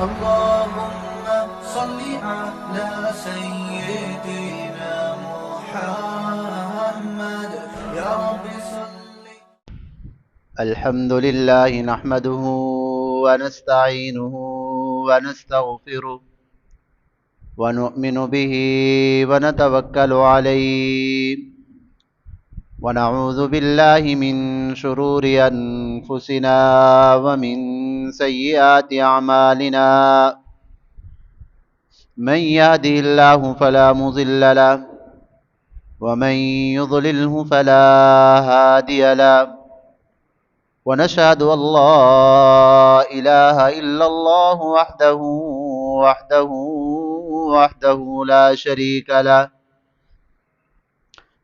اللهم صل على سيدنا محمد يا رب صل. الحمد لله نحمده ونستعينه ونستغفره ونؤمن به ونتوكل عليه ونعوذ بالله من شرور أنفسنا ومن سيئات أعمالنا من يهده الله فلا مضل له ومن يضلله فلا هادي له ونشهد أن لا إله إلا الله وحده لا شريك له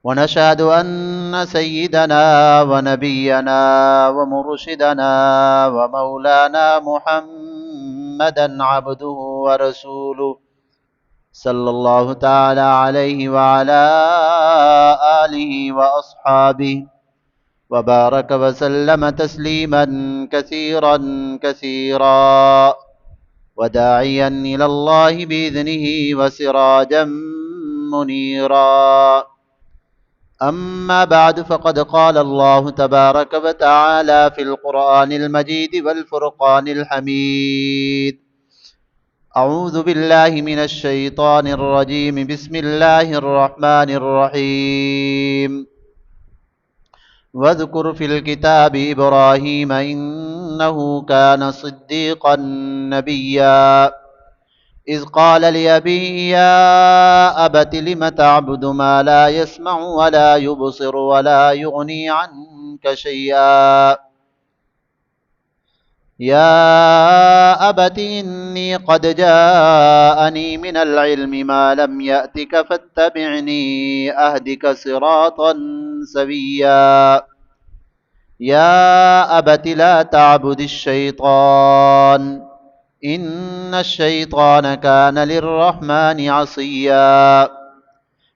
ونشهد أن سيدنا ونبينا ومرشدنا ومولانا محمدا عبده ورسوله صلى الله تعالى عليه وعلى آله وأصحابه وبارك وسلم تسليما كثيرا كثيرا وداعيا إلى الله بإذنه وسراجا منيرا. أما بعد فقد قال الله تبارك وتعالى في القرآن المجيد والفرقان الحميد: أعوذ بالله من الشيطان الرجيم. بسم الله الرحمن الرحيم. واذكر في الكتاب إبراهيم إنه كان صديقا نبيا إذ قال لأبيه يا أبت لم تعبد ما لا يسمع ولا يبصر ولا يغني عنك شيئا يا أبت إني قد جاءني من العلم ما لم يأتك فاتبعني أهدك صراطا سويا يا أبت لا تعبد الشيطان إن الشيطان كان للرحمن عصيا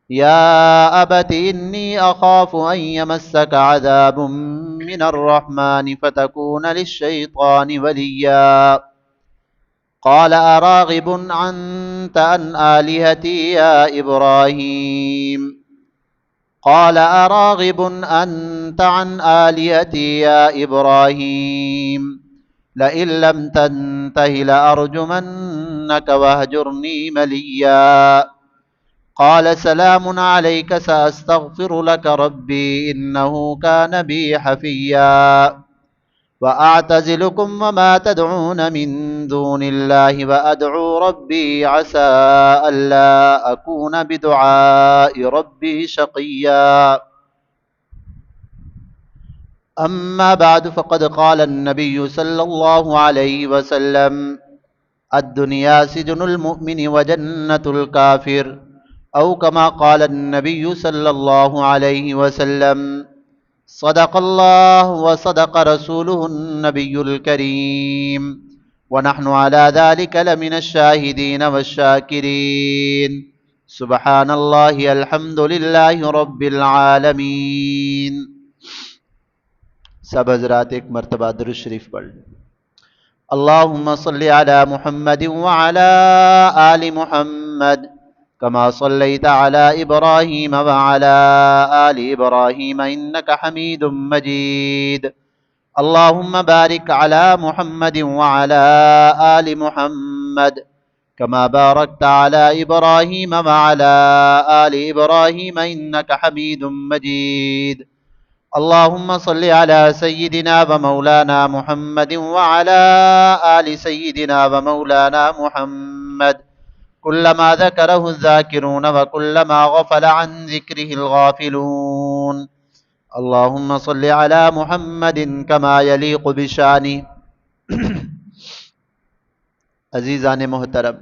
يا أبت إني أخاف أن يمسك عذاب من الرحمن فتكون للشيطان وليا قال أراغب أنت عن آلهتي يا إبراهيم قال أراغب أنت عن آلهتي يا إبراهيم لئن لم تنته لأرجمنك واهجرني مليا قال سلام عليك سأستغفر لك ربي إنه كان بي حفيا وأعتزلكم وما تدعون من دون الله وأدعو ربي عسى ألا أكون بدعاء ربي شقيا. أما بعد فقد قال النبي صلى الله عليه وسلم: الدنيا سجن المؤمن وجنة الكافر، أو كما قال النبي صلى الله عليه وسلم. صدق الله وصدق رسوله النبي الكريم ونحن على ذلك لمن الشاهدين والشاكرين. سبحان الله الحمد لله رب العالمين. سب حضرات ایک مرتبہ درود شریف پڑھ لیں. اللہم صل علی محمد وعلی آل محمد كما صليت على إبراهيم وعلى آل إبراهيم إنك حميد مجيد. اللهم بارك على محمد وعلى آل محمد كما باركت على إبراهيم وعلى آل إبراهيم إنك حميد مجيد. اللهم صل على سيدنا ومولانا محمد وعلى آل سيدنا ومولانا محمد كلما ذكره الذاكرون وكلما غفل عن ذكره الغافلون. اللهم صل على محمد كما يليق بشانه. عزیزان محترم،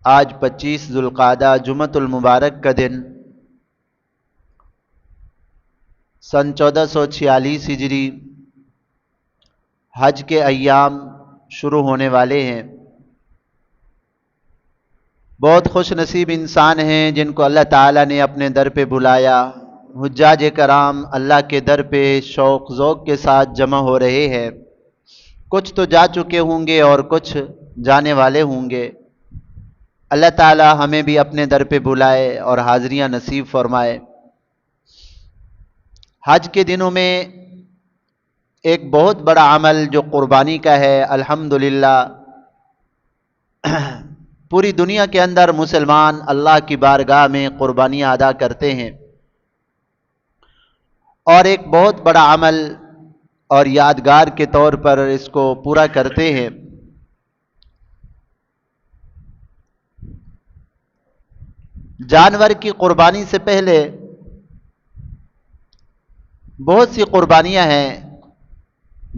آج 25 ذوالقعدہ جمعۃ المبارک کا دن سن 1446 ہجری حج کے ایام شروع ہونے والے ہیں. بہت خوش نصیب انسان ہیں جن کو اللہ تعالیٰ نے اپنے در پہ بلایا. حجاج کرام اللہ کے در پہ شوق ذوق کے ساتھ جمع ہو رہے ہیں. کچھ تو جا چکے ہوں گے اور کچھ جانے والے ہوں گے۔ اللہ تعالی ہمیں بھی اپنے در پہ بلائے اور حاضریاں نصیب فرمائے۔ حج کے دنوں میں ایک بہت بڑا عمل جو قربانی کا ہے، الحمدللہ پوری دنیا کے اندر مسلمان اللہ کی بارگاہ میں قربانیاں ادا کرتے ہیں، اور ایک بہت بڑا عمل اور یادگار کے طور پر اس کو پورا کرتے ہیں۔ جانور کی قربانی سے پہلے بہت سی قربانیاں ہیں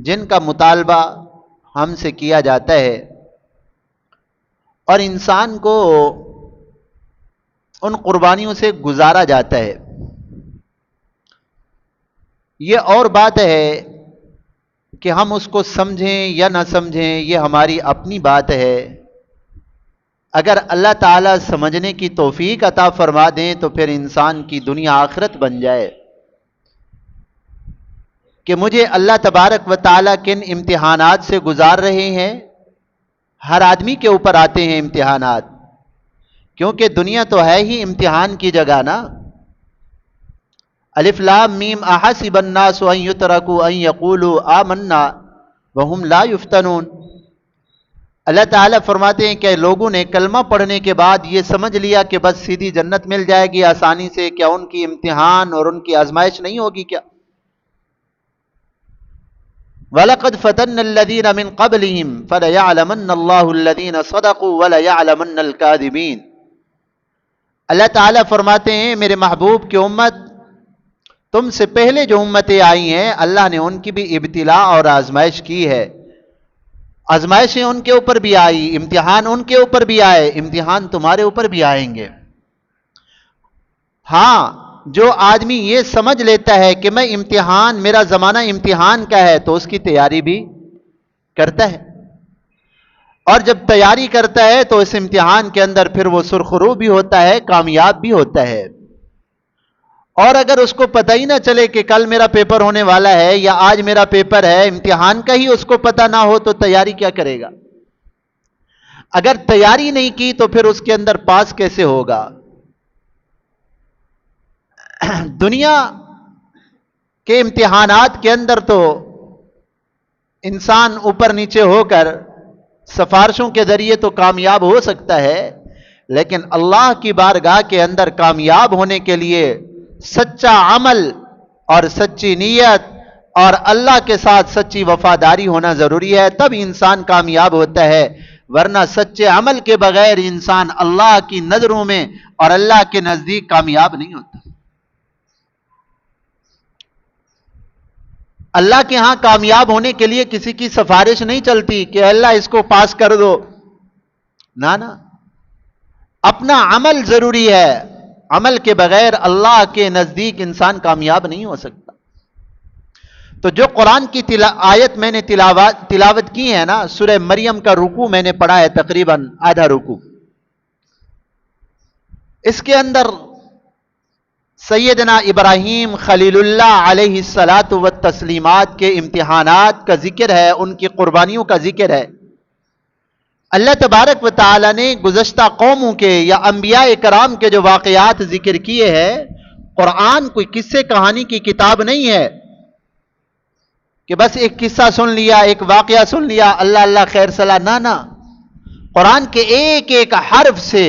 جن کا مطالبہ ہم سے کیا جاتا ہے، اور انسان کو ان قربانیوں سے گزارا جاتا ہے۔ یہ اور بات ہے کہ ہم اس کو سمجھیں یا نہ سمجھیں، یہ ہماری اپنی بات ہے۔ اگر اللہ تعالیٰ سمجھنے کی توفیق عطا فرما دیں تو پھر انسان کی دنیا آخرت بن جائے کہ مجھے اللہ تبارک و تعالیٰ کن امتحانات سے گزار رہے ہیں۔ ہر آدمی کے اوپر آتے ہیں امتحانات، کیونکہ دنیا تو ہے ہی امتحان کی جگہ نا۔ الف لام میم احسب الناس ان یترکوا ان یقولوا آمنا وهم لا یفتنون۔ اللہ تعالیٰ فرماتے ہیں کہ لوگوں نے کلمہ پڑھنے کے بعد یہ سمجھ لیا کہ بس سیدھی جنت مل جائے گی آسانی سے، کیا ان کی امتحان اور ان کی آزمائش نہیں ہوگی کیا؟ وَلَقَدْ فَتَنَّ الَّذِينَ مِن قَبْلِهِمْ فَلَيَعْلَمَنَّ اللَّهُ الَّذِينَ صَدَقُوا وَلَيَعْلَمَنَّ الْكَاذِبِينَ۔ اللہ تعالیٰ فرماتے ہیں میرے محبوب کی امت، تم سے پہلے جو امتیں آئی ہیں اللہ نے ان کی بھی ابتلا اور آزمائش کی ہے۔ آزمائشیں ان کے اوپر بھی آئی، امتحان ان کے اوپر بھی آئے، امتحان تمہارے اوپر بھی آئیں گے۔ ہاں، جو آدمی یہ سمجھ لیتا ہے کہ میں امتحان، میرا زمانہ امتحان کا ہے، تو اس کی تیاری بھی کرتا ہے، اور جب تیاری کرتا ہے تو اس امتحان کے اندر پھر وہ سرخرو بھی ہوتا ہے، کامیاب بھی ہوتا ہے۔ اور اگر اس کو پتہ ہی نہ چلے کہ کل میرا پیپر ہونے والا ہے یا آج میرا پیپر ہے، امتحان کا ہی اس کو پتہ نہ ہو تو تیاری کیا کرے گا؟ اگر تیاری نہیں کی تو پھر اس کے اندر پاس کیسے ہوگا؟ دنیا کے امتحانات کے اندر تو انسان اوپر نیچے ہو کر سفارشوں کے ذریعے تو کامیاب ہو سکتا ہے، لیکن اللہ کی بارگاہ کے اندر کامیاب ہونے کے لیے سچا عمل اور سچی نیت اور اللہ کے ساتھ سچی وفاداری ہونا ضروری ہے، تب انسان کامیاب ہوتا ہے، ورنہ سچے عمل کے بغیر انسان اللہ کی نظروں میں اور اللہ کے نزدیک کامیاب نہیں ہوتا۔ اللہ کے ہاں کامیاب ہونے کے لیے کسی کی سفارش نہیں چلتی کہ اللہ اس کو پاس کر دو، نہ اپنا عمل ضروری ہے، عمل کے بغیر اللہ کے نزدیک انسان کامیاب نہیں ہو سکتا۔ تو جو قرآن کی آیت میں نے تلاوت کی ہے نا، سورہ مریم کا رکوع میں نے پڑھا ہے، تقریباً آدھا رکوع، اس کے اندر سیدنا ابراہیم خلیل اللہ علیہ الصلاۃ والتسلیمات کے امتحانات کا ذکر ہے، ان کی قربانیوں کا ذکر ہے۔ اللہ تبارک و تعالی نے گزشتہ قوموں کے یا انبیاء کرام کے جو واقعات ذکر کیے ہیں، قرآن کوئی قصے کہانی کی کتاب نہیں ہے کہ بس ایک قصہ سن لیا، ایک واقعہ سن لیا، اللہ اللہ خیر صلاح، نہ قرآن کے ایک ایک حرف سے،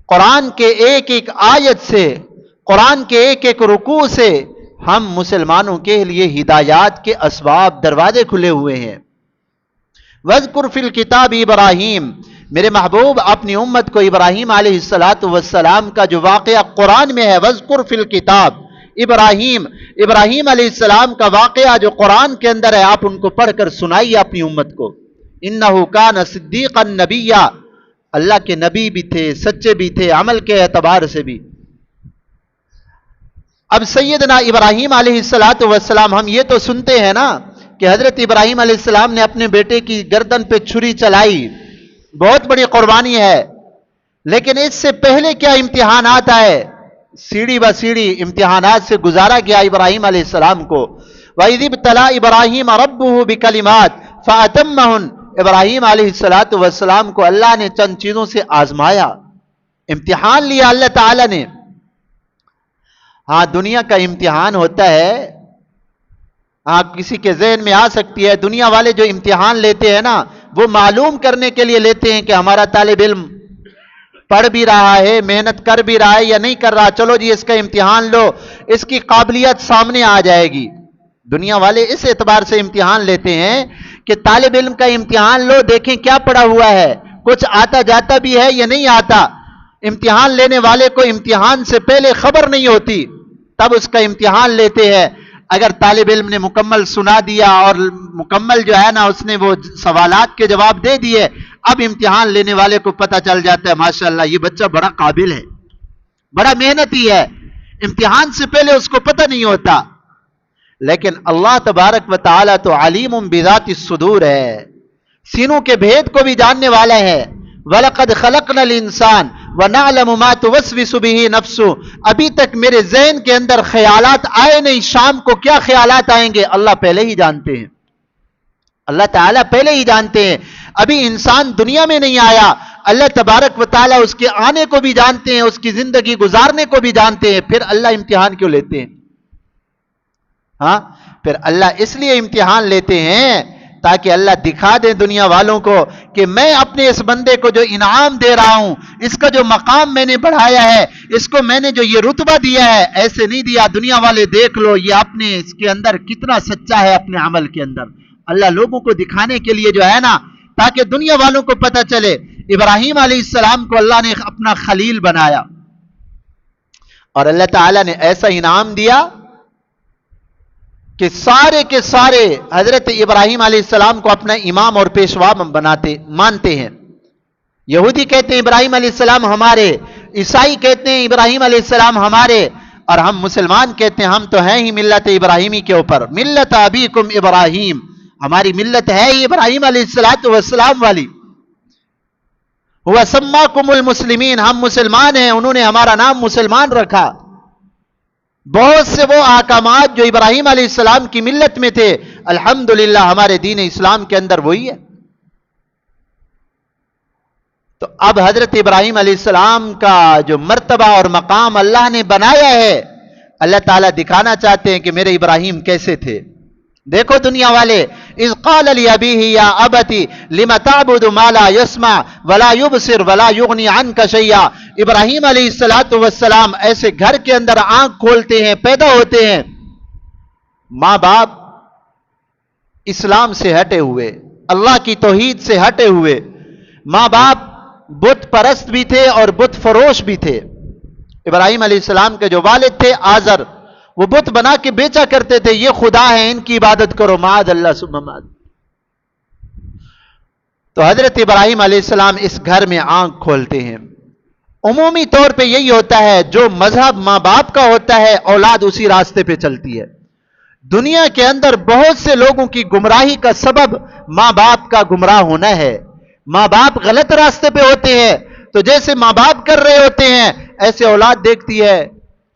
قرآن کے ایک ایک آیت سے، قرآن کے ایک ایک رکوع سے ہم مسلمانوں کے لیے ہدایات کے اسباب، دروازے کھلے ہوئے ہیں۔ وَاذْكُرْ فِي الْكِتَابِ ابراہیم، میرے محبوب اپنی امت کو ابراہیم علیہ السلام کا جو واقعہ قرآن میں ہے، وَاذْكُرْ فِي الْكِتَابِ ابراہیم علیہ السلام کا واقعہ جو قرآن کے اندر ہے، آپ ان کو پڑھ کر سنائیے اپنی امت کو۔ اِنَّهُ كَانَ صِدِّيقًا نَبِيًّا، اللہ کے نبی بھی تھے، سچے بھی تھے، عمل کے اعتبار سے بھی۔ اب سیدنا ابراہیم علیہ السلام، ہم یہ تو سنتے ہیں نا کہ حضرت ابراہیم علیہ السلام نے اپنے بیٹے کی گردن پہ چھری چلائی، بہت بڑی قربانی ہے، لیکن اس سے پہلے کیا امتحانات آئے؟ سیڑھی بہ سیڑھی امتحانات سے گزارا گیا ابراہیم علیہ السلام کو۔ وَإِذِ ابْتَلَىٰ إِبْرَاهِيمَ رَبُّهُ بِكَلِمَاتٍ فأتمہن، ابراہیم علیہ الصلوۃ والسلام کو اللہ نے چند چیزوں سے آزمایا، امتحان لیا اللہ تعالی نے۔ ہاں دنیا کا امتحان ہوتا ہے، ہاں کسی کے ذہن میں آ سکتی ہے، دنیا والے جو امتحان لیتے ہیں نا وہ معلوم کرنے کے لیے لیتے ہیں کہ ہمارا طالب علم پڑھ بھی رہا ہے، محنت کر بھی رہا ہے یا نہیں کر رہا، چلو جی اس کا امتحان لو، اس کی قابلیت سامنے آ جائے گی۔ دنیا والے اس اعتبار سے امتحان لیتے ہیں کہ طالب علم کا امتحان لو، دیکھیں کیا پڑھا ہوا ہے، کچھ آتا جاتا بھی ہے یا نہیں آتا۔ امتحان لینے والے کو امتحان سے پہلے خبر نہیں ہوتی، تب اس کا امتحان لیتے ہیں۔ اگر طالب علم نے مکمل سنا دیا اور مکمل جو ہے نا اس نے وہ سوالات کے جواب دے دیے، اب امتحان لینے والے کو پتہ چل جاتا ہے ماشاءاللہ یہ بچہ بڑا قابل ہے، بڑا محنتی ہے۔ امتحان سے پہلے اس کو پتہ نہیں ہوتا، لیکن اللہ تبارک و تعالی تو علیم بذات الصدور ہے، سینوں کے بھید کو بھی جاننے والا ہے۔ وَلَقَدْ خَلَقْنَا الْإِنسَانَ وَنَعْلَمُ مَا تُوَسْوِسُ بِهِ نَفْسُهُ، ابھی تک میرے ذہن کے اندر خیالات آئے نہیں، شام کو کیا خیالات آئیں گے اللہ پہلے ہی جانتے ہیں، اللہ تعالیٰ پہلے ہی جانتے ہیں۔ ابھی انسان دنیا میں نہیں آیا، اللہ تبارک و تعالیٰ اس کے آنے کو بھی جانتے ہیں، اس کی زندگی گزارنے کو بھی جانتے ہیں، پھر اللہ امتحان کیوں لیتے ہیں؟ ہاں پھر اللہ اس لیے امتحان لیتے ہیں تاکہ اللہ دکھا دے دنیا والوں کو کہ میں اپنے اس بندے کو جو انعام دے رہا ہوں، اس کا جو مقام میں نے بڑھایا ہے، اس کو میں نے جو یہ رتبہ دیا ہے، ایسے نہیں دیا، دنیا والے دیکھ لو یہ اپنے اس کے اندر کتنا سچا ہے، اپنے عمل کے اندر۔ اللہ لوگوں کو دکھانے کے لیے جو ہے نا، تاکہ دنیا والوں کو پتہ چلے۔ ابراہیم علیہ السلام کو اللہ نے اپنا خلیل بنایا اور اللہ تعالیٰ نے ایسا انعام دیا کہ سارے کے سارے حضرت ابراہیم علیہ السلام کو اپنا امام اور پیشوا مانتے ہیں۔ یہودی کہتے ہیں ابراہیم علیہ السلام ہمارے، عیسائی کہتے ہیں ابراہیم علیہ السلام ہمارے، اور ہم مسلمان کہتے ہیں ہم تو ہیں ہی ملت ابراہیمی کے اوپر، ملت ابیکم ابراہیم، ہماری ملت ہے ہی ابراہیم علیہ السلام والی۔ هو سماکم المسلمین، ہم مسلمان ہیں، انہوں نے ہمارا نام مسلمان رکھا۔ بہت سے وہ احکامات جو ابراہیم علیہ السلام کی ملت میں تھے الحمدللہ ہمارے دین اسلام کے اندر وہی ہے۔ تو اب حضرت ابراہیم علیہ السلام کا جو مرتبہ اور مقام اللہ نے بنایا ہے، اللہ تعالیٰ دکھانا چاہتے ہیں کہ میرے ابراہیم کیسے تھے۔ دیکھو دنیا والے، اذ قال لأبیہ یا ابت لم تعبد ما لا يسمع ولا يبصر ولا يغني عنك شيئا، ابراہیم علیہ السلام ایسے گھر کے اندر آنکھ کھولتے ہیں، پیدا ہوتے ہیں، ماں باپ اسلام سے ہٹے ہوئے، اللہ کی توحید سے ہٹے ہوئے، ماں باپ بت پرست بھی تھے اور بت فروش بھی تھے۔ ابراہیم علیہ السلام کے جو والد تھے آزر، وہ بت بنا کے بیچا کرتے تھے، یہ خدا ہے ان کی عبادت کرو، معاذ اللہ ثم معاذ۔ تو حضرت ابراہیم علیہ السلام اس گھر میں آنکھ کھولتے ہیں۔ عمومی طور پہ یہی ہوتا ہے، جو مذہب ماں باپ کا ہوتا ہے اولاد اسی راستے پہ چلتی ہے۔ دنیا کے اندر بہت سے لوگوں کی گمراہی کا سبب ماں باپ کا گمراہ ہونا ہے۔ ماں باپ غلط راستے پہ ہوتے ہیں تو جیسے ماں باپ کر رہے ہوتے ہیں ایسے اولاد دیکھتی ہے،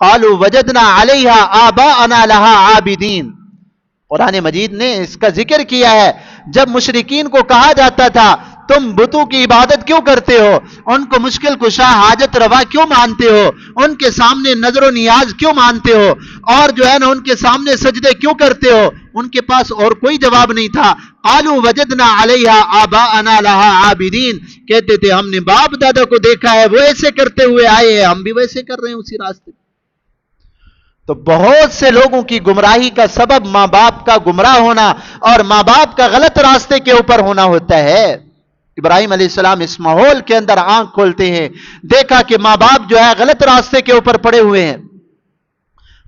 قالوا وجدنا علیہا آباءنا لہا عابدین۔ قرآن مجید نے اس کا ذکر کیا ہے، جب مشرکین کو کہا جاتا تھا تم بتوں کی عبادت کیوں کرتے ہو، ان کو مشکل کشا حاجت روا کیوں مانتے ہو، ان کے سامنے نظر و نیاز کیوں مانتے ہو، اور جو ہے نا ان کے سامنے سجدے کیوں کرتے ہو، ان کے پاس اور کوئی جواب نہیں تھا۔ قالوا وجدنا علیہا آباءنا لہا عابدین، کہتے تھے ہم نے باپ دادا کو دیکھا ہے وہ ایسے کرتے ہوئے آئے ہیں، ہم بھی ویسے کر رہے ہیں اسی راستے۔ تو بہت سے لوگوں کی گمراہی کا سبب ماں باپ کا گمراہ ہونا اور ماں باپ کا غلط راستے کے اوپر ہونا ہوتا ہے۔ ابراہیم علیہ السلام اس ماحول کے اندر آنکھ کھولتے ہیں، دیکھا کہ ماں باپ جو ہے غلط راستے کے اوپر پڑے ہوئے ہیں۔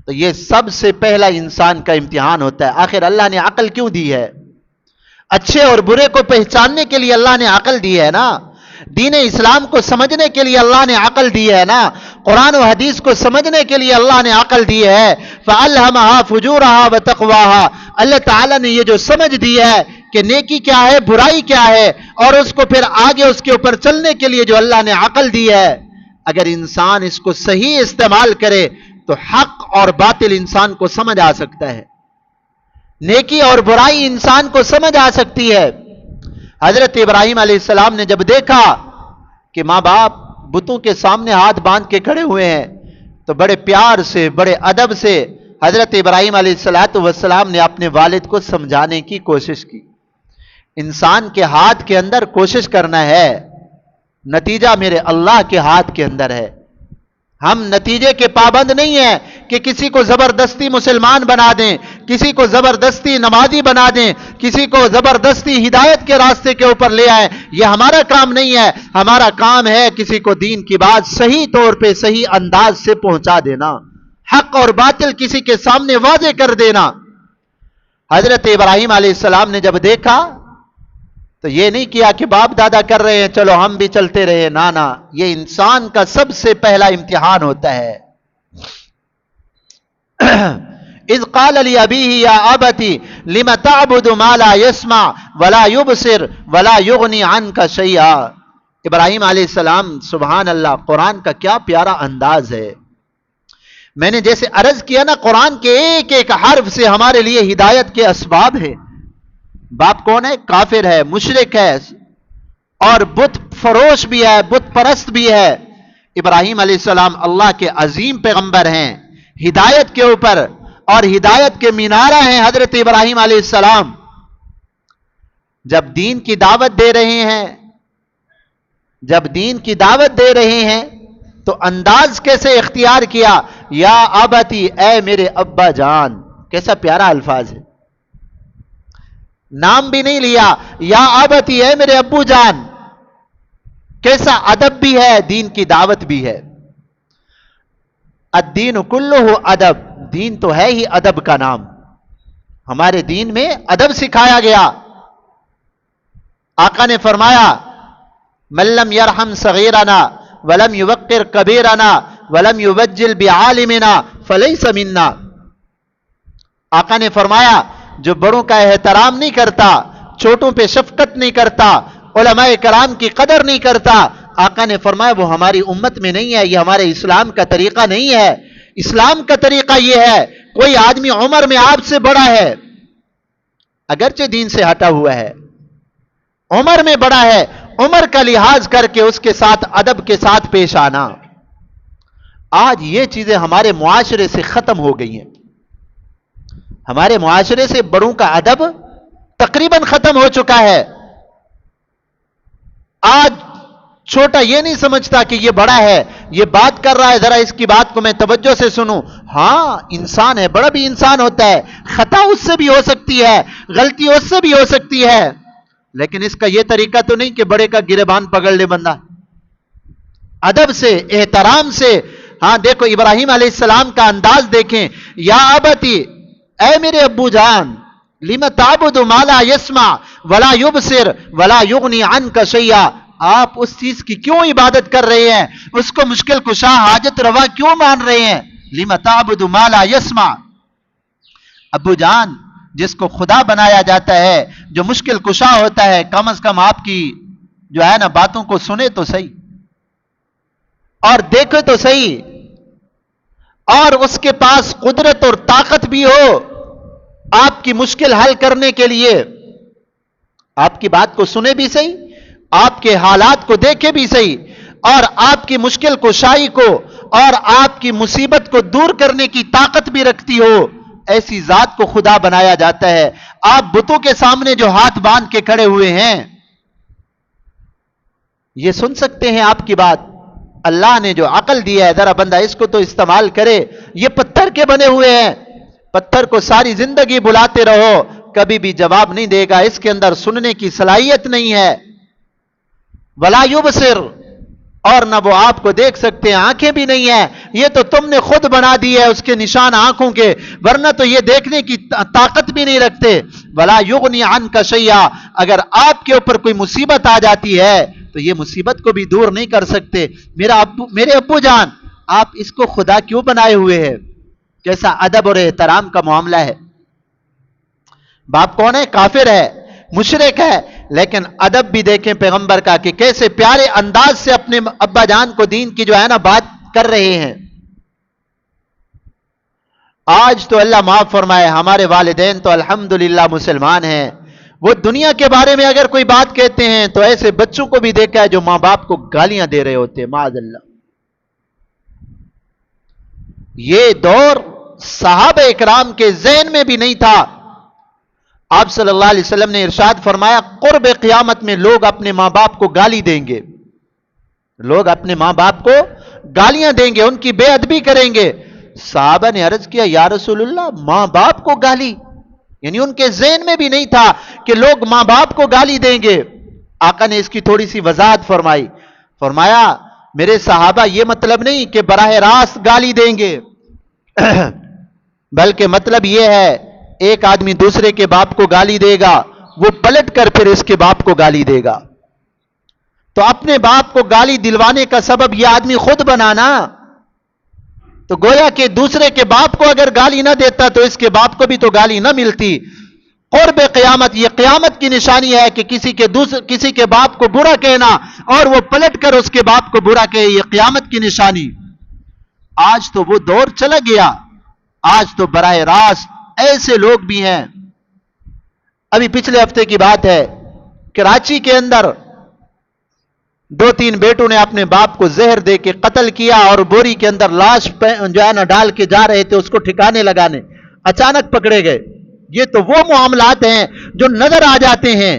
تو یہ سب سے پہلا انسان کا امتحان ہوتا ہے، آخر اللہ نے عقل کیوں دی ہے؟ اچھے اور برے کو پہچاننے کے لیے اللہ نے عقل دی ہے نا، دین اسلام کو سمجھنے کے لیے اللہ نے عقل دی ہے نا، قرآن و حدیث کو سمجھنے کے لیے اللہ نے عقل دی ہے۔ فَأَلْهَمَهَا فُجُورَهَا وَتَقْوَاهَا، اللہ تعالیٰ نے یہ جو سمجھ دی ہے کہ نیکی کیا ہے، برائی کیا ہے، اور اس کو پھر آگے اس کے اوپر چلنے کے لیے جو اللہ نے عقل دی ہے، اگر انسان اس کو صحیح استعمال کرے تو حق اور باطل انسان کو سمجھ آ سکتا ہے۔ نیکی اور برائی انسان کو سمجھ آ سکتی ہے۔ حضرت ابراہیم علیہ السلام نے جب دیکھا کہ ماں باپ بتوں کے سامنے ہاتھ باندھ کے کھڑے ہوئے ہیں تو بڑے پیار سے، بڑے ادب سے حضرت ابراہیم علیہ السلام نے اپنے والد کو سمجھانے کی کوشش کی۔ انسان کے ہاتھ کے اندر کوشش کرنا ہے، نتیجہ میرے اللہ کے ہاتھ کے اندر ہے۔ ہم نتیجے کے پابند نہیں ہیں کہ کسی کو زبردستی مسلمان بنا دیں، کسی کو زبردستی نمازی بنا دیں، کسی کو زبردستی ہدایت کے راستے کے اوپر لے آئیں۔ یہ ہمارا کام نہیں ہے۔ ہمارا کام ہے کسی کو دین کی بات صحیح طور پہ صحیح انداز سے پہنچا دینا، حق اور باطل کسی کے سامنے واضح کر دینا۔ حضرت ابراہیم علیہ السلام نے جب دیکھا تو یہ نہیں کیا کہ باپ دادا کر رہے ہیں چلو ہم بھی چلتے رہے، نانا، یہ انسان کا سب سے پہلا امتحان ہوتا ہے۔ اذ قال لأبيه يا أبت لم تعبد ما لا يسمع ولا يبصر ولا يغني عنك شيئا۔ ابراہیم علیہ السلام، سبحان اللہ، قرآن کا کیا پیارا انداز ہے۔ میں نے جیسے عرض کیا نا، قرآن کے ایک ایک حرف سے ہمارے لیے ہدایت کے اسباب ہے۔ باپ کون ہے؟ کافر ہے، مشرک ہے اور بت فروش بھی ہے، بت پرست بھی ہے۔ ابراہیم علیہ السلام اللہ کے عظیم پیغمبر ہیں، ہدایت کے اوپر اور ہدایت کے مینارہ ہیں حضرت ابراہیم علیہ السلام۔ جب دین کی دعوت دے رہے ہیں، جب دین کی دعوت دے رہے ہیں تو انداز کیسے اختیار کیا؟ یا ابتی، اے میرے ابا جان۔ کیسا پیارا الفاظ ہے، نام بھی نہیں لیا، یا ابتی، اے میرے ابو جان۔ کیسا ادب بھی ہے، دین کی دعوت بھی ہے۔ الدین کلہ ادب، دین تو ہے ہی ادب کا نام۔ ہمارے دین میں ادب سکھایا گیا۔ آقا نے فرمایا من لم یرحم صغیرنا ولم یوقر کبیرنا ولم یبجل بعالمنا فلیس منا۔ آقا نے فرمایا جو بڑوں کا احترام نہیں کرتا، چھوٹوں پہ شفقت نہیں کرتا، علماء کرام کی قدر نہیں کرتا، آقا نے فرمایا وہ ہماری امت میں نہیں ہے، یہ ہمارے اسلام کا طریقہ نہیں ہے۔ اسلام کا طریقہ یہ ہے، کوئی آدمی عمر میں آپ سے بڑا ہے، اگرچہ دین سے ہٹا ہوا ہے، عمر میں بڑا ہے، عمر کا لحاظ کر کے اس کے ساتھ ادب کے ساتھ پیش آنا۔ آج یہ چیزیں ہمارے معاشرے سے ختم ہو گئی ہیں۔ ہمارے معاشرے سے بڑوں کا ادب تقریباً ختم ہو چکا ہے۔ آج چھوٹا یہ نہیں سمجھتا کہ یہ بڑا ہے، یہ بات کر رہا ہے، ذرا اس کی بات کو میں توجہ سے سنوں۔ ہاں انسان ہے، بڑا بھی انسان ہوتا ہے، خطا اس سے بھی ہو سکتی ہے، غلطی اس سے بھی ہو سکتی ہے، لیکن اس کا یہ طریقہ تو نہیں کہ بڑے کا گریبان پکڑ لے بندہ۔ ادب سے، احترام سے۔ ہاں دیکھو ابراہیم علیہ السلام کا انداز دیکھیں، یا ابتی، اے میرے ابو جان، لم تعبد ما لا يسمع ولا يبصر ولا يغني عنك شيئا۔ آپ اس چیز کی کیوں عبادت کر رہے ہیں؟ اس کو مشکل کشا، حاجت روا کیوں مان رہے ہیں؟ لم تعبد ما لا يسمع۔ ابو جان، جس کو خدا بنایا جاتا ہے، جو مشکل کشا ہوتا ہے، کم از کم آپ کی جو ہے نا باتوں کو سنے تو صحیح اور دیکھے تو صحیح، اور اس کے پاس قدرت اور طاقت بھی ہو آپ کی مشکل حل کرنے کے لیے۔ آپ کی بات کو سنے بھی صحیح، آپ کے حالات کو دیکھے بھی صحیح، اور آپ کی مشکل کشائی کو اور آپ کی مصیبت کو دور کرنے کی طاقت بھی رکھتی ہو، ایسی ذات کو خدا بنایا جاتا ہے۔ آپ بتوں کے سامنے جو ہاتھ باندھ کے کھڑے ہوئے ہیں، یہ سن سکتے ہیں آپ کی بات؟ اللہ نے جو عقل دیا ہے، ذرا بندہ اس کو تو استعمال کرے۔ یہ پتھر کے بنے ہوئے ہیں، پتھر کو ساری زندگی بلاتے رہو، کبھی بھی جواب نہیں دے گا، اس کے اندر سننے کی صلاحیت نہیں ہے۔ ولا یبصر، اور نہ وہ آپ کو دیکھ سکتے ہیں، آنکھیں بھی نہیں ہیں، یہ تو تم نے خود بنا دی ہے اس کے نشان آنکھوں کے، ورنہ تو یہ دیکھنے کی طاقت بھی نہیں رکھتے۔ ولا یغنی عنک شیئا، اگر آپ کے اوپر کوئی مصیبت آ جاتی ہے تو یہ مصیبت کو بھی دور نہیں کر سکتے۔ میرے ابو جان، آپ اس کو خدا کیوں بنائے ہوئے ہیں؟ کیسا ادب اور احترام کا معاملہ ہے۔ باپ کون ہے؟ کافر ہے، مشرک ہے، لیکن ادب بھی دیکھیں پیغمبر کا کہ کیسے پیارے انداز سے اپنے ابا جان کو دین کی جو ہے نا بات کر رہے ہیں۔ آج تو اللہ معاف فرمائے ہمارے والدین تو الحمدللہ مسلمان ہیں، وہ دنیا کے بارے میں اگر کوئی بات کہتے ہیں تو ایسے بچوں کو بھی دیکھا ہے جو ماں باپ کو گالیاں دے رہے ہوتے ہیں، معاذ اللہ۔ یہ دور صحابہ اکرام کے ذہن میں بھی نہیں تھا۔ آپ صلی اللہ علیہ وسلم نے ارشاد فرمایا قرب قیامت میں لوگ اپنے ماں باپ کو گالی دیں گے، لوگ اپنے ماں باپ کو گالیاں دیں گے، ان کی بے ادبی کریں گے۔ صحابہ نے عرض کیا یا رسول اللہ ماں باپ کو گالی، یعنی ان کے ذہن میں بھی نہیں تھا کہ لوگ ماں باپ کو گالی دیں گے۔ آقا نے اس کی تھوڑی سی وضاحت فرمائی، فرمایا میرے صحابہ یہ مطلب نہیں کہ براہ راست گالی دیں گے، بلکہ مطلب یہ ہے ایک آدمی دوسرے کے باپ کو گالی دے گا، وہ پلٹ کر پھر اس کے باپ کو گالی دے گا، تو اپنے باپ کو گالی دلوانے کا سبب یہ آدمی خود بنانا، تو گویا کہ دوسرے کے باپ کو اگر گالی نہ دیتا تو اس کے باپ کو بھی تو گالی نہ ملتی۔ قرب قیامت، یہ قیامت کی نشانی ہے کہ کسی کے باپ کو برا کہنا اور وہ پلٹ کر اس کے باپ کو برا کہے، یہ قیامت کی نشانی۔ آج تو وہ دور چلا گیا، آج تو براہ راست ایسے لوگ بھی ہیں۔ ابھی پچھلے ہفتے کی بات ہے، کراچی کے اندر 2-3 بیٹوں نے اپنے باپ کو زہر دے کے قتل کیا اور بوری کے اندر لاش جو ہے نا ڈال کے جا رہے تھے اس کو ٹھکانے لگانے، اچانک پکڑے گئے۔ یہ تو وہ معاملات ہیں جو نظر آ جاتے ہیں،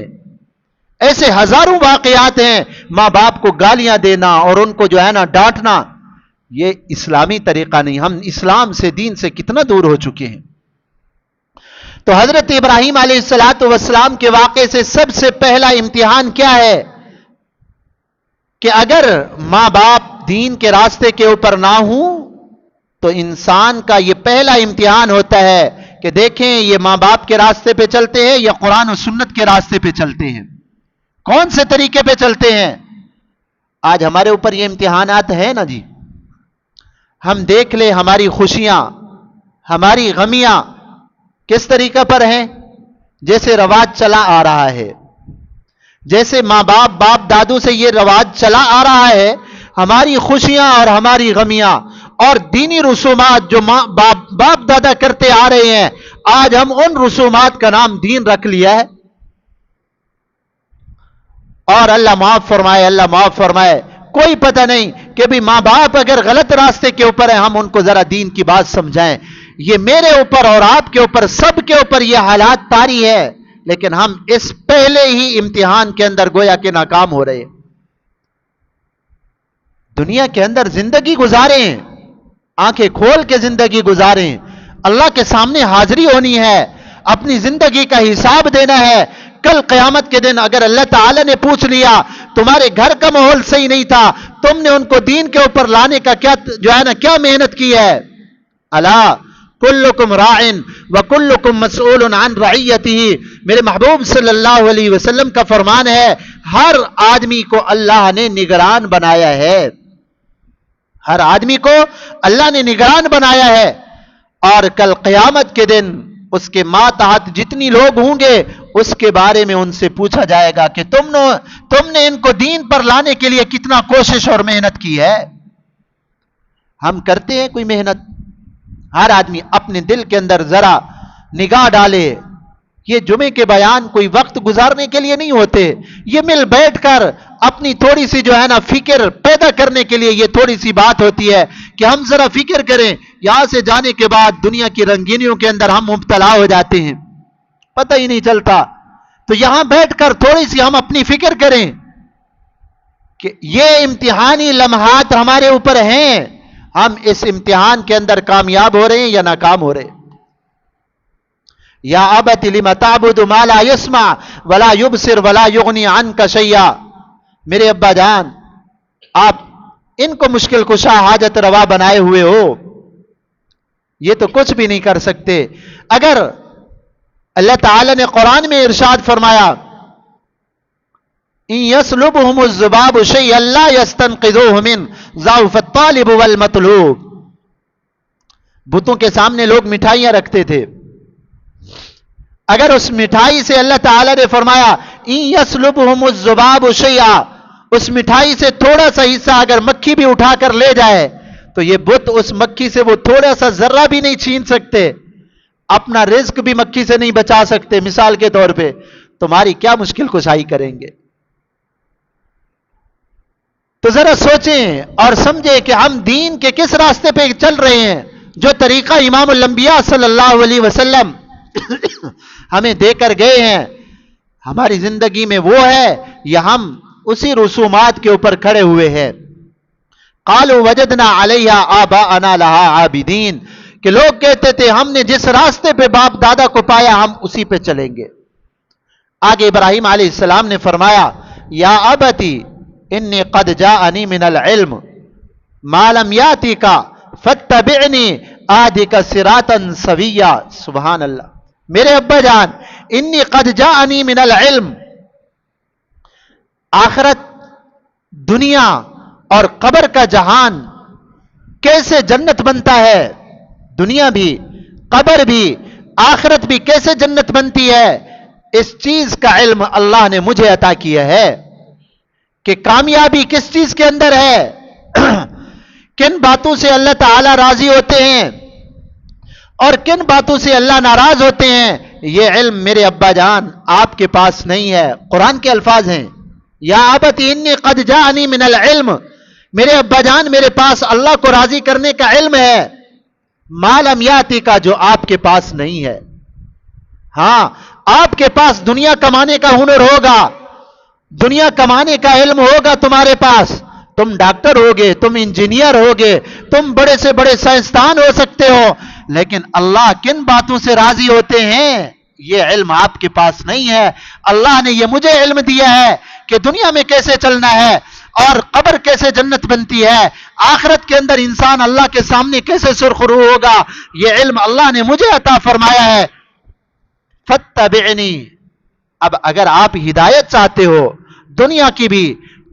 ایسے ہزاروں واقعات ہیں۔ ماں باپ کو گالیاں دینا اور ان کو جو ہے نا ڈانٹنا، یہ اسلامی طریقہ نہیں۔ ہم اسلام سے، دین سے کتنا دور ہو چکے ہیں۔ تو حضرت ابراہیم علیہ السلام کے واقعے سے سب سے پہلا امتحان کیا ہے کہ اگر ماں باپ دین کے راستے کے اوپر نہ ہوں تو انسان کا یہ پہلا امتحان ہوتا ہے کہ دیکھیں یہ ماں باپ کے راستے پہ چلتے ہیں یا قرآن و سنت کے راستے پہ چلتے ہیں، کون سے طریقے پہ چلتے ہیں۔ آج ہمارے اوپر یہ امتحانات ہیں نا جی، ہم دیکھ لیں ہماری خوشیاں، ہماری غمیاں کس طریقہ پر ہیں، جیسے رواج چلا آ رہا ہے، جیسے ماں باپ دادو سے یہ رواج چلا آ رہا ہے، ہماری خوشیاں اور ہماری غمیاں اور دینی رسومات جو باپ دادا کرتے آ رہے ہیں، آج ہم ان رسومات کا نام دین رکھ لیا ہے۔ اور اللہ معاف فرمائے، اللہ معاف فرمائے، کوئی پتہ نہیں کہ بھی ماں باپ اگر غلط راستے کے اوپر ہیں ہم ان کو ذرا دین کی بات سمجھائیں۔ یہ میرے اوپر اور آپ کے اوپر، سب کے اوپر یہ حالات طاری ہے، لیکن ہم اس پہلے ہی امتحان کے اندر گویا کہ ناکام ہو رہے ہیں۔ دنیا کے اندر زندگی گزاریں، آنکھیں کھول کے زندگی گزاریں، اللہ کے سامنے حاضری ہونی ہے، اپنی زندگی کا حساب دینا ہے۔ کل قیامت کے دن اگر اللہ تعالی نے پوچھ لیا تمہارے گھر کا ماحول صحیح نہیں تھا، تم نے ان کو دین کے اوپر لانے کا کیا جو ہے نا کیا محنت کی ہے، الا کلکم راعن وکلکم مسئول عن رعیتہ، میرے محبوب صلی اللہ علیہ وسلم کا فرمان ہے ہر آدمی کو اللہ نے نگران بنایا ہے، ہر آدمی کو اللہ نے نگران بنایا ہے، اور کل قیامت کے دن اس کے ماتحت جتنی لوگ ہوں گے اس کے بارے میں ان سے پوچھا جائے گا کہ تم نے ان کو دین پر لانے کے لیے کتنا کوشش اور محنت کی ہے۔ ہم کرتے ہیں کوئی محنت؟ ہر آدمی اپنے دل کے اندر ذرا نگاہ ڈالے۔ یہ جمعے کے بیان کوئی وقت گزارنے کے لیے نہیں ہوتے، یہ مل بیٹھ کر اپنی تھوڑی سی جو ہے نا فکر پیدا کرنے کے لیے یہ تھوڑی سی بات ہوتی ہے کہ ہم ذرا فکر کریں۔ یہاں سے جانے کے بعد دنیا کی رنگینیوں کے اندر ہم مبتلا ہو جاتے ہیں، پتہ ہی نہیں چلتا۔ تو یہاں بیٹھ کر تھوڑی سی ہم اپنی فکر کریں کہ یہ امتحانی لمحات ہمارے اوپر ہیں، ہم اس امتحان کے اندر کامیاب ہو رہے ہیں یا ناکام ہو رہے ہیں۔ یا ابت لم تعبد ما لا يسمع ولا يبصر ولا يغني عنك شيئا، میرے ابا جان آپ ان کو مشکل کشا حاجت روا بنائے ہوئے ہو، یہ تو کچھ بھی نہیں کر سکتے۔ اگر اللہ تعالی نے قرآن میں ارشاد فرمایا ان يسلبهم الذباب شيئا لا يستنقذوه منه ضعف الطالب والمطلوب، بتوں کے سامنے لوگ مٹھائیاں رکھتے تھے، اگر اس مٹھائی سے اللہ تعالی نے فرمایا ان يسلبهم الذباب شيئا، اس مٹھائی سے تھوڑا سا حصہ اگر مکھی بھی اٹھا کر لے جائے تو یہ بت اس مکھی سے وہ تھوڑا سا ذرہ بھی نہیں چھین سکتے، اپنا رزق بھی مکھی سے نہیں بچا سکتے، مثال کے طور پہ تمہاری کیا مشکل کشائی کریں گے؟ تو ذرا سوچیں اور سمجھیں کہ ہم دین کے کس راستے پہ چل رہے ہیں۔ جو طریقہ امام الانبیاء صلی اللہ علیہ وسلم ہمیں دے کر گئے ہیں، ہماری زندگی میں وہ ہے یا ہم اسی رسومات کے اوپر کھڑے ہوئے ہیں؟ قالوا وجدنا علیہا آباءنا لہا عابدین، کہ لوگ کہتے تھے ہم نے جس راستے پہ باپ دادا کو پایا ہم اسی پہ چلیں گے۔ آگے ابراہیم علیہ السلام نے فرمایا یا ابتی انی قد جاءنی من العلم ما لم یاتک فاتبعنی اہدک صراطا سویا۔ سبحان اللہ، میرے ابا جان، انی قد جاءنی من العلم، آخرت، دنیا اور قبر کا جہان کیسے جنت بنتا ہے، دنیا بھی، قبر بھی، آخرت بھی کیسے جنت بنتی ہے، اس چیز کا علم اللہ نے مجھے عطا کیا ہے کہ کامیابی کس چیز کے اندر ہے، کن باتوں سے اللہ تعالی راضی ہوتے ہیں اور کن باتوں سے اللہ ناراض ہوتے ہیں، یہ علم میرے ابا جان آپ کے پاس نہیں ہے۔ قرآن کے الفاظ ہیں یا ابتی انی قد جاءنی من العلم، میرے ابا جان میرے پاس اللہ کو راضی کرنے کا علم ہے، ما لم یاتی کا، جو آپ کے پاس نہیں ہے۔ ہاں، آپ کے پاس دنیا کمانے کا ہنر ہوگا، دنیا کمانے کا علم ہوگا تمہارے پاس، تم ڈاکٹر ہوگے، تم انجینئر ہوگے، تم بڑے سے بڑے سائنسدان ہو سکتے ہو، لیکن اللہ کن باتوں سے راضی ہوتے ہیں یہ علم آپ کے پاس نہیں ہے۔ اللہ نے یہ مجھے علم دیا ہے کہ دنیا میں کیسے چلنا ہے اور قبر کیسے جنت بنتی ہے، آخرت کے اندر انسان اللہ کے سامنے کیسے سرخرو ہوگا، یہ علم اللہ نے مجھے عطا فرمایا ہے۔ فاتبعنی، اب اگر آپ ہدایت چاہتے ہو، دنیا کی بھی،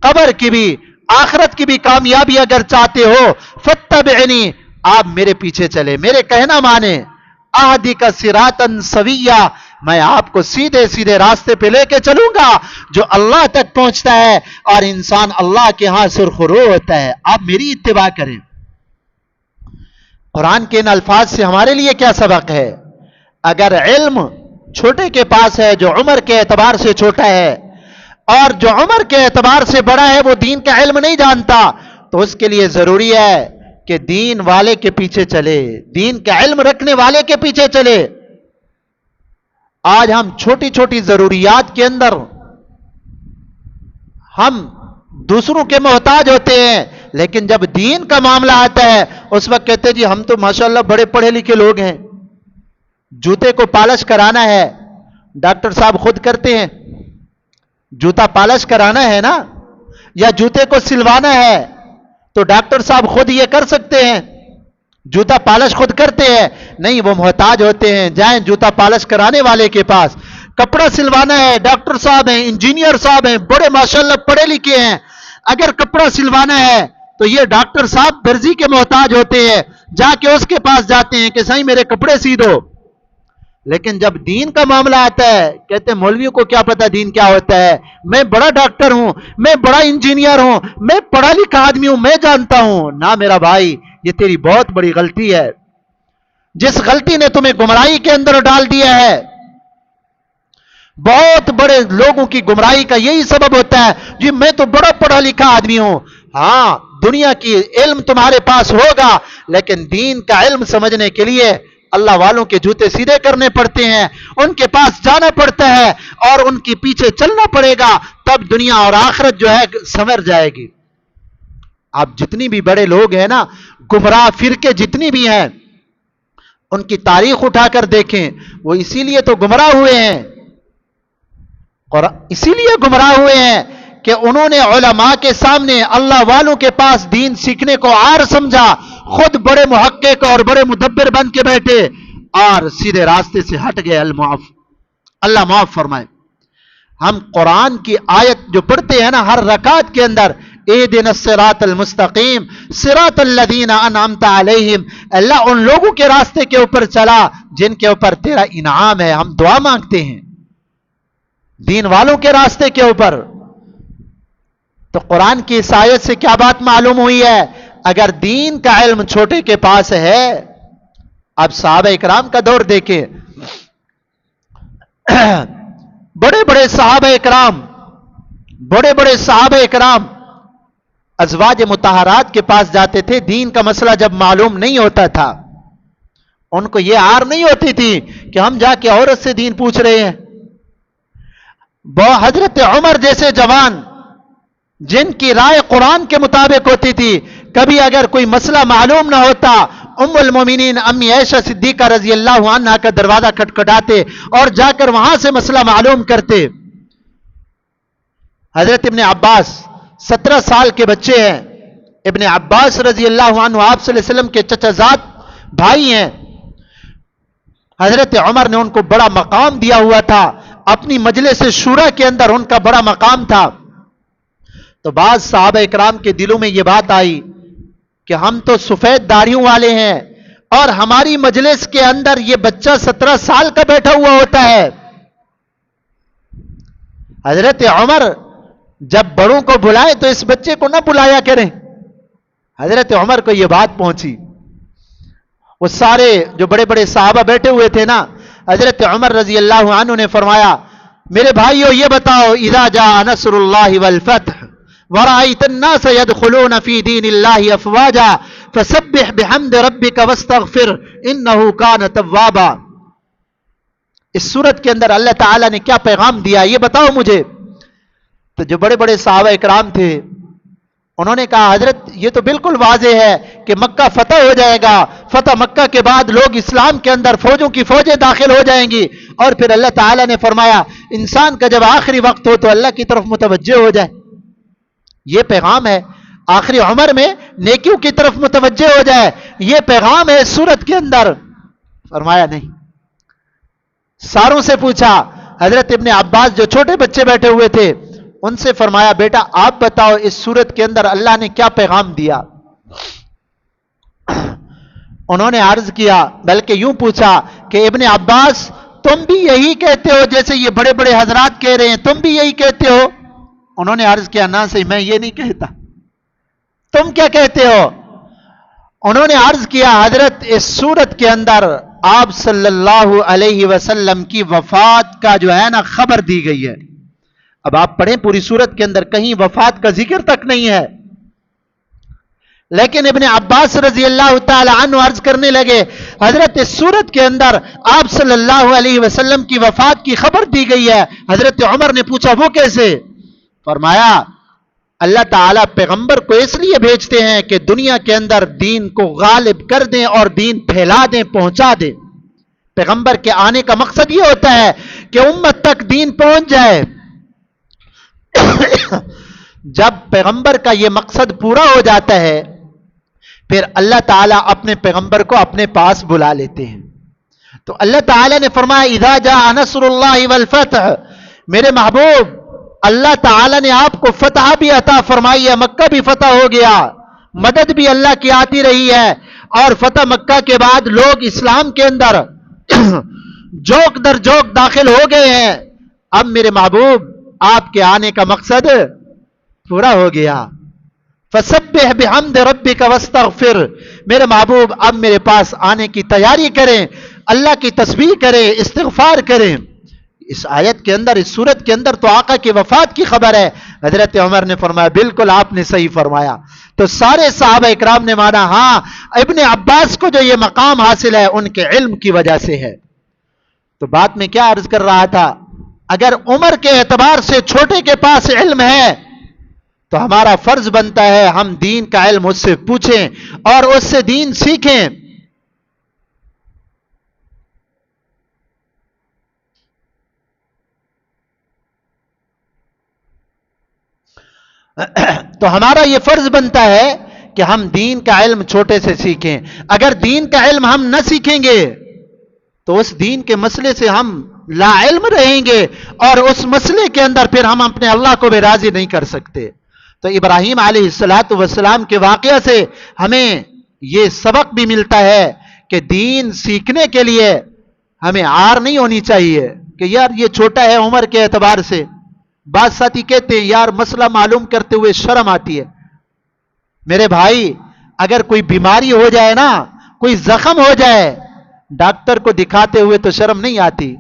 قبر کی بھی، آخرت کی بھی کامیابی اگر چاہتے ہو، فاتبعنی، آپ میرے پیچھے چلے، میرے کہنا مانے، اہدک صراطا سویا، میں آپ کو سیدھے سیدھے راستے پہ لے کے چلوں گا جو اللہ تک پہنچتا ہے اور انسان اللہ کے ہاں سرخرو ہوتا ہے۔ آپ میری اتباع کریں۔ قرآن کے ان الفاظ سے ہمارے لیے کیا سبق ہے؟ اگر علم چھوٹے کے پاس ہے جو عمر کے اعتبار سے چھوٹا ہے، اور جو عمر کے اعتبار سے بڑا ہے وہ دین کا علم نہیں جانتا، تو اس کے لیے ضروری ہے کہ دین والے کے پیچھے چلے، دین کا علم رکھنے والے کے پیچھے چلے۔ آج ہم چھوٹی چھوٹی ضروریات کے اندر ہم دوسروں کے محتاج ہوتے ہیں، لیکن جب دین کا معاملہ آتا ہے اس وقت کہتے ہیں جی ہم تو ماشاءاللہ بڑے پڑھے لکھے لوگ ہیں، جوتے کو پالش کرانا ہے ڈاکٹر صاحب خود کرتے ہیں، جوتا پالش کرانا ہے نا، یا جوتے کو سلوانا ہے تو ڈاکٹر صاحب خود یہ کر سکتے ہیں، جوتا پالش خود کرتے ہیں؟ نہیں، وہ محتاج ہوتے ہیں، جائیں جوتا پالش کرانے والے کے پاس۔ کپڑا سلوانا ہے، ڈاکٹر صاحب ہیں، انجینئر صاحب ہیں، بڑے ماشاءاللہ پڑھے لکھے ہیں، اگر کپڑا سلوانا ہے تو یہ ڈاکٹر صاحب درزی کے محتاج ہوتے ہیں، جا کے اس کے پاس جاتے ہیں کہ صحیح میرے کپڑے سی دو۔ لیکن جب دین کا معاملہ آتا ہے کہتے ہیں مولویوں کو کیا پتا دین کیا ہوتا ہے، میں بڑا ڈاکٹر ہوں، میں بڑا انجینئر ہوں، میں پڑھا لکھا آدمی ہوں، میں جانتا ہوں۔ نہ میرا بھائی، یہ تیری بہت بڑی غلطی ہے، جس غلطی نے تمہیں گمراہی کے اندر ڈال دیا ہے۔ بہت بڑے لوگوں کی گمراہی کا یہی سبب ہوتا ہے جی میں تو بڑا پڑھا لکھا آدمی ہوں۔ ہاں، دنیا کی علم تمہارے پاس ہوگا، لیکن دین کا علم سمجھنے کے لیے اللہ والوں کے جوتے سیدھے کرنے پڑتے ہیں، ان کے پاس جانا پڑتا ہے اور ان کے پیچھے چلنا پڑے گا، تب دنیا اور آخرت جو ہے سنور جائے گی۔ آپ جتنی بھی بڑے لوگ ہیں نا، گمراہ فرقے جتنی بھی ہیں، ان کی تاریخ اٹھا کر دیکھیں، وہ اسی لیے تو گمراہ ہوئے ہیں، اور اسی لیے گمراہ ہوئے ہیں کہ انہوں نے علماء کے سامنے اللہ والوں کے پاس دین سیکھنے کو عار سمجھا، خود بڑے محقق اور بڑے مدبر بن کے بیٹھے اور سیدھے راستے سے ہٹ گئے۔ اللہ معاف فرمائے۔ ہم قرآن کی آیت جو پڑھتے ہیں نا ہر رکعت کے اندر، اہدنا الصراط المستقیم صراط الذین انعمت علیہم، اللہ ان لوگوں کے راستے کے اوپر چلا جن کے اوپر تیرا انعام ہے۔ ہم دعا مانگتے ہیں دین والوں کے راستے کے اوپر۔ تو قرآن کی اس آیت سے کیا بات معلوم ہوئی ہے؟ اگر دین کا علم چھوٹے کے پاس ہے، اب صحابہ اکرام کا دور دیکھیں، بڑے بڑے صحابہ اکرام ازواج مطہرات کے پاس جاتے تھے، دین کا مسئلہ جب معلوم نہیں ہوتا تھا، ان کو یہ آر نہیں ہوتی تھی کہ ہم جا کے عورت سے دین پوچھ رہے ہیں۔ حضرت عمر جیسے جوان جن کی رائے قرآن کے مطابق ہوتی تھی، کبھی اگر کوئی مسئلہ معلوم نہ ہوتا، ام المومنین امی عائشہ صدیقہ رضی اللہ عنہا کا دروازہ کھٹکھٹاتے اور جا کر وہاں سے مسئلہ معلوم کرتے۔ حضرت ابن عباس 17 سال کے بچے ہیں، ابن عباس رضی اللہ عنہ آپ صلی اللہ علیہ وسلم کے چچا زاد بھائی ہیں۔ حضرت عمر نے ان کو بڑا مقام دیا ہوا تھا، اپنی مجلس شورا کے اندر ان کا بڑا مقام تھا۔ تو بعض صحابہ اکرام کے دلوں میں یہ بات آئی کہ ہم تو سفید داڑھیوں والے ہیں اور ہماری مجلس کے اندر یہ بچہ 17 سال کا بیٹھا ہوا ہوتا ہے۔ حضرت عمر جب بڑوں کو بلائیں تو اس بچے کو نہ بلایا کریں۔ حضرت عمر کو یہ بات پہنچی، وہ سارے جو بڑے بڑے صحابہ بیٹھے ہوئے تھے نا، حضرت عمر رضی اللہ عنہ نے فرمایا، میرے بھائیو یہ بتاؤ، اذا جاء نصر اللہ والفتح ورأيت الناس يدخلون في دين الله افواجا فسبح بحمد ربك واستغفر انه كان توابا۔ اس صورت کے اندر اللہ تعالیٰ نے کیا پیغام دیا یہ بتاؤ مجھے۔ تو جو بڑے بڑے صحابہ اکرام تھے انہوں نے کہا، حضرت یہ تو بالکل واضح ہے کہ مکہ فتح ہو جائے گا، فتح مکہ کے بعد لوگ اسلام کے اندر فوجوں کی فوجیں داخل ہو جائیں گی، اور پھر اللہ تعالیٰ نے فرمایا انسان کا جب آخری وقت ہو تو اللہ کی طرف متوجہ ہو جائے۔ یہ پیغام ہے آخری عمر میں نیکیوں کی طرف متوجہ ہو جائے، یہ پیغام ہے سورت کے اندر۔ فرمایا نہیں۔ ساروں سے پوچھا، حضرت ابن عباس جو چھوٹے بچے بیٹھے ہوئے تھے ان سے فرمایا، بیٹا آپ بتاؤ اس سورت کے اندر اللہ نے کیا پیغام دیا؟ انہوں نے عرض کیا، بلکہ یوں پوچھا کہ ابن عباس تم بھی یہی کہتے ہو جیسے یہ بڑے بڑے حضرات کہہ رہے ہیں، تم بھی یہی کہتے ہو؟ انہوں نے عرض کیا، نہ صحیح، میں یہ نہیں کہتا، تم کیا کہتے ہو؟ انہوں نے عرض کیا، حضرت اس سورت کے اندر آپ صلی اللہ علیہ وسلم کی وفات کا جو ہے نا خبر دی گئی ہے۔ اب آپ پڑھیں پوری سورت کے اندر کہیں وفات کا ذکر تک نہیں ہے، لیکن ابن عباس رضی اللہ تعالی عنہ عرض کرنے لگے، حضرت اس سورت کے اندر آپ صلی اللہ علیہ وسلم کی وفات کی خبر دی گئی ہے۔ حضرت عمر نے پوچھا وہ کیسے؟ فرمایا اللہ تعالیٰ پیغمبر کو اس لیے بھیجتے ہیں کہ دنیا کے اندر دین کو غالب کر دیں اور دین پھیلا دیں، پہنچا دیں۔ پیغمبر کے آنے کا مقصد یہ ہوتا ہے کہ امت تک دین پہنچ جائے۔ جب پیغمبر کا یہ مقصد پورا ہو جاتا ہے پھر اللہ تعالیٰ اپنے پیغمبر کو اپنے پاس بلا لیتے ہیں۔ تو اللہ تعالیٰ نے فرمایا اذا جاء نصر اللہ والفتح، میرے محبوب اللہ تعالیٰ نے آپ کو فتح بھی عطا فرمائی ہے، مکہ بھی فتح ہو گیا، مدد بھی اللہ کی آتی رہی ہے، اور فتح مکہ کے بعد لوگ اسلام کے اندر جوک در جوک داخل ہو گئے ہیں۔ اب میرے محبوب آپ کے آنے کا مقصد پورا ہو گیا۔ فسبح بحمد ربک واستغفر، میرے محبوب اب میرے پاس آنے کی تیاری کریں، اللہ کی تسبیح کریں، استغفار کریں۔ اس آیت کے اندر، اس سورت کے اندر تو آقا کی وفات کی خبر ہے۔ حضرت عمر نے فرمایا بالکل آپ نے صحیح فرمایا۔ تو سارے صحابہ اکرام نے مانا ہاں ابن عباس کو جو یہ مقام حاصل ہے ان کے علم کی وجہ سے ہے۔ تو بات میں کیا عرض کر رہا تھا، اگر عمر کے اعتبار سے چھوٹے کے پاس علم ہے تو ہمارا فرض بنتا ہے ہم دین کا علم اس سے پوچھیں اور اس سے دین سیکھیں۔ تو ہمارا یہ فرض بنتا ہے کہ ہم دین کا علم چھوٹے سے سیکھیں۔ اگر دین کا علم ہم نہ سیکھیں گے تو اس دین کے مسئلے سے ہم لا علم رہیں گے اور اس مسئلے کے اندر پھر ہم اپنے اللہ کو بھی راضی نہیں کر سکتے۔ تو ابراہیم علیہ السلام کے واقعہ سے ہمیں یہ سبق بھی ملتا ہے کہ دین سیکھنے کے لیے ہمیں آر نہیں ہونی چاہیے کہ یار یہ چھوٹا ہے عمر کے اعتبار سے۔ بعض ساتھی کہتے ہیں یار مسئلہ معلوم کرتے ہوئے شرم آتی ہے۔ میرے بھائی اگر کوئی بیماری ہو جائے نا، کوئی زخم ہو جائے، ڈاکٹر کو دکھاتے ہوئے تو شرم نہیں آتی،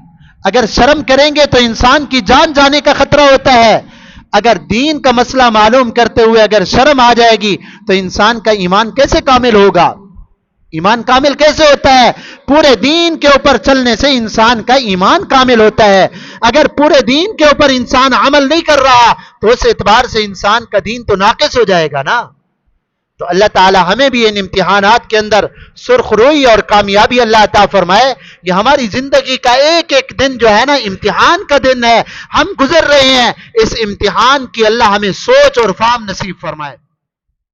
اگر شرم کریں گے تو انسان کی جان جانے کا خطرہ ہوتا ہے۔ اگر دین کا مسئلہ معلوم کرتے ہوئے اگر شرم آ جائے گی تو انسان کا ایمان کیسے کامل ہوگا؟ ایمان کامل کیسے ہوتا ہے؟ پورے دین کے اوپر چلنے سے انسان کا ایمان کامل ہوتا ہے۔ اگر پورے دین کے اوپر انسان عمل نہیں کر رہا تو اس اعتبار سے انسان کا دین تو ناقص ہو جائے گا نا۔ تو اللہ تعالی ہمیں بھی ان امتحانات کے اندر سرخ روئی اور کامیابی اللہ عطا فرمائے۔ یہ ہماری زندگی کا ایک ایک دن جو ہے نا امتحان کا دن ہے، ہم گزر رہے ہیں، اس امتحان کی اللہ ہمیں سوچ اور فہم نصیب فرمائے۔